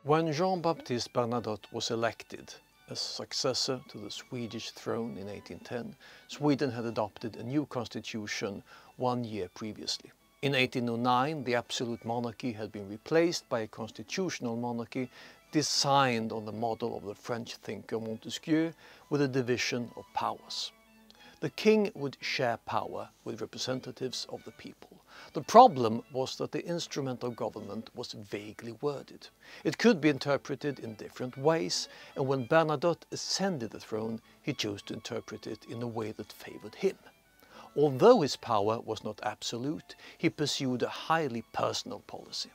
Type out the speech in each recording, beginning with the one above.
When Jean-Baptiste Bernadotte was elected as successor to the Swedish throne in 1810, Sweden had adopted a new constitution 1 year previously. In 1809, the absolute monarchy had been replaced by a constitutional monarchy designed on the model of the French thinker Montesquieu, with a division of powers. The king would share power with representatives of the people. The problem was that the instrument of government was vaguely worded. It could be interpreted in different ways, and when Bernadotte ascended the throne, he chose to interpret it in a way that favored him. Although his power was not absolute, he pursued a highly personal policy.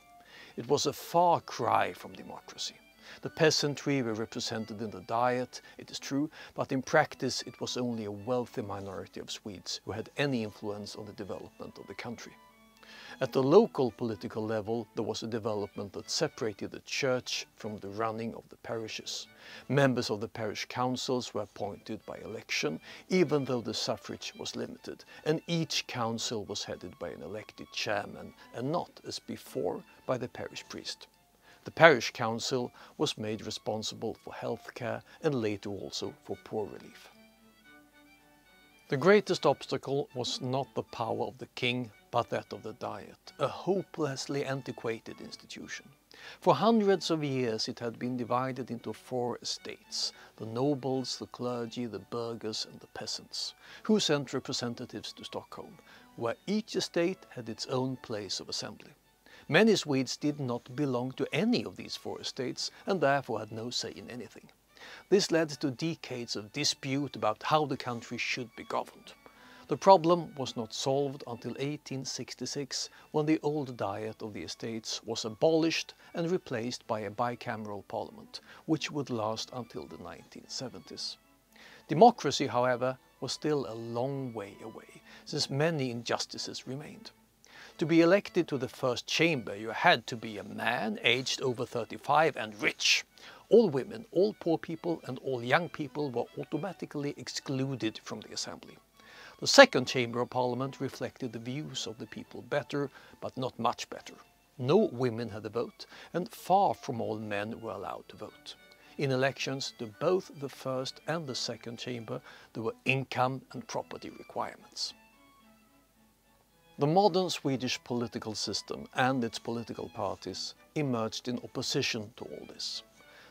It was a far cry from democracy. The peasantry were represented in the Diet, it is true, but in practice it was only a wealthy minority of Swedes who had any influence on the development of the country. At the local political level, there was a development that separated the church from the running of the parishes. Members of the parish councils were appointed by election, even though the suffrage was limited, and each council was headed by an elected chairman, and not, as before, by the parish priest. The parish council was made responsible for health care and later also for poor relief. The greatest obstacle was not the power of the king, but that of the Diet, a hopelessly antiquated institution. For hundreds of years it had been divided into 4 estates: the nobles, the clergy, the burghers and the peasants, who sent representatives to Stockholm, where each estate had its own place of assembly. Many Swedes did not belong to any of these 4 estates and therefore had no say in anything. This led to decades of dispute about how the country should be governed. The problem was not solved until 1866, when the old Diet of the estates was abolished and replaced by a bicameral parliament, which would last until the 1970s. Democracy, however, was still a long way away, since many injustices remained. To be elected to the first chamber, you had to be a man aged over 35 and rich. All women, all poor people and all young people were automatically excluded from the assembly. The second chamber of parliament reflected the views of the people better, but not much better. No women had a vote, and far from all men were allowed to vote. In elections to both the first and the second chamber, there were income and property requirements. The modern Swedish political system and its political parties emerged in opposition to all this.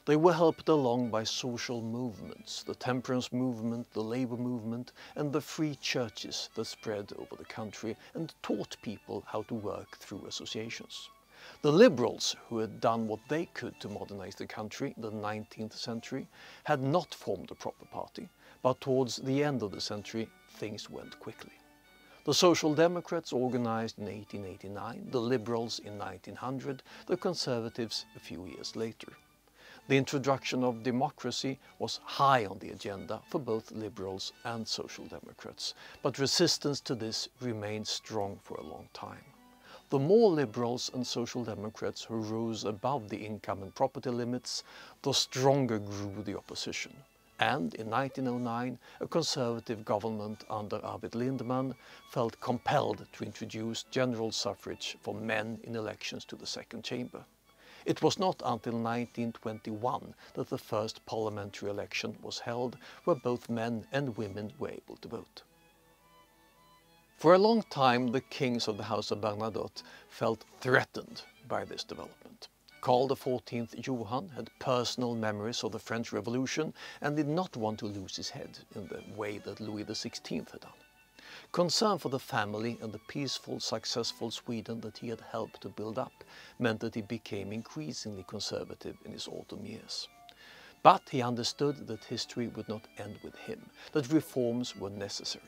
They were helped along by social movements, the temperance movement, the labor movement and the free churches that spread over the country and taught people how to work through associations. The liberals, who had done what they could to modernize the country in the 19th century, had not formed a proper party, but towards the end of the century things went quickly. The Social Democrats organized in 1889, the Liberals in 1900, the Conservatives a few years later. The introduction of democracy was high on the agenda for both Liberals and Social Democrats, but resistance to this remained strong for a long time. The more Liberals and Social Democrats who rose above the income and property limits, the stronger grew the opposition. And in 1909, a conservative government under Arvid Lindman felt compelled to introduce general suffrage for men in elections to the second chamber. It was not until 1921 that the first parliamentary election was held, where both men and women were able to vote. For a long time, the kings of the House of Bernadotte felt threatened by this development. Karl XIV Johan had personal memories of the French Revolution and did not want to lose his head in the way that Louis XVI had done. Concern for the family and the peaceful, successful Sweden that he had helped to build up meant that he became increasingly conservative in his autumn years. But he understood that history would not end with him, that reforms were necessary.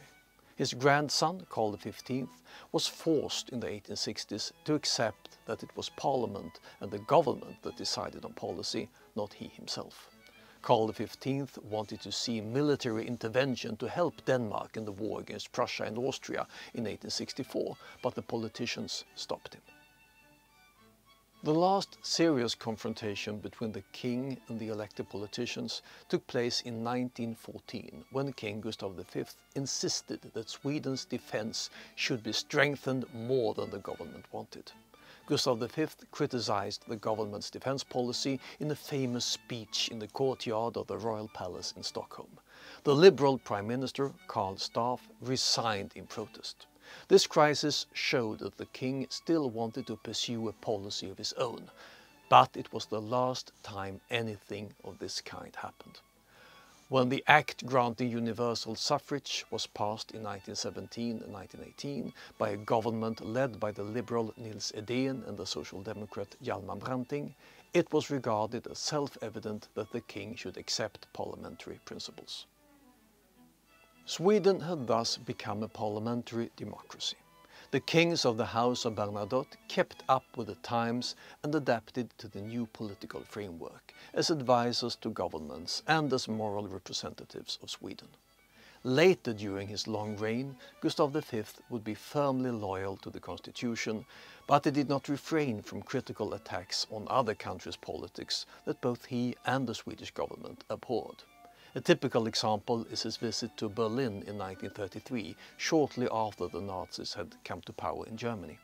His grandson, Karl XV, was forced in the 1860s to accept that it was Parliament and the government that decided on policy, not he himself. Karl XV wanted to see military intervention to help Denmark in the war against Prussia and Austria in 1864, but the politicians stopped him. The last serious confrontation between the king and the elected politicians took place in 1914, when King Gustav V insisted that Sweden's defense should be strengthened more than the government wanted. Gustav V criticized the government's defense policy in a famous speech in the courtyard of the Royal Palace in Stockholm. The Liberal Prime Minister, Karl Staaff, resigned in protest. This crisis showed that the king still wanted to pursue a policy of his own, but it was the last time anything of this kind happened. When the Act granting universal suffrage was passed in 1917 and 1918 by a government led by the liberal Nils Edén and the Social Democrat Hjalmar Branting, it was regarded as self-evident that the king should accept parliamentary principles. Sweden had thus become a parliamentary democracy. The kings of the House of Bernadotte kept up with the times and adapted to the new political framework as advisors to governments and as moral representatives of Sweden. Later during his long reign, Gustav V would be firmly loyal to the constitution, but he did not refrain from critical attacks on other countries' politics that both he and the Swedish government abhorred. A typical example is his visit to Berlin in 1933, shortly after the Nazis had come to power in Germany.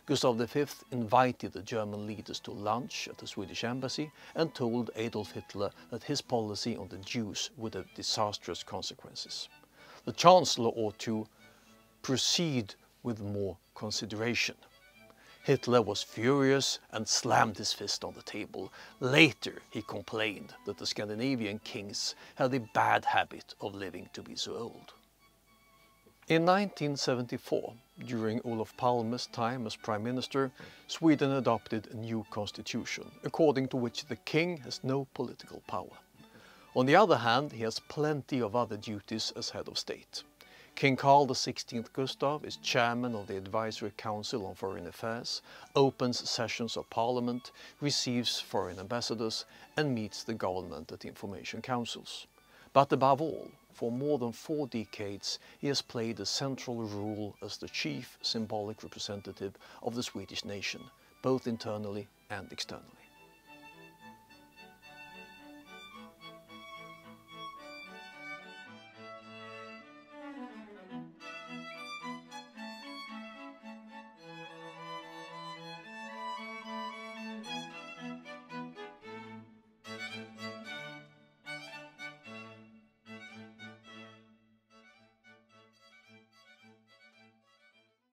Gustav V invited the German leaders to lunch at the Swedish embassy and told Adolf Hitler that his policy on the Jews would have disastrous consequences. The Chancellor ought to proceed with more consideration. Hitler was furious and slammed his fist on the table. Later he complained that the Scandinavian kings had the bad habit of living to be so old. In 1974, during Olof Palme's time as Prime Minister, Sweden adopted a new constitution, according to which the king has no political power. On the other hand, he has plenty of other duties as head of state. King Carl XVI Gustav is chairman of the Advisory Council on Foreign Affairs, opens sessions of Parliament, receives foreign ambassadors and meets the government at information councils. But above all, for more than 4 decades he has played a central role as the chief symbolic representative of the Swedish nation, both internally and externally.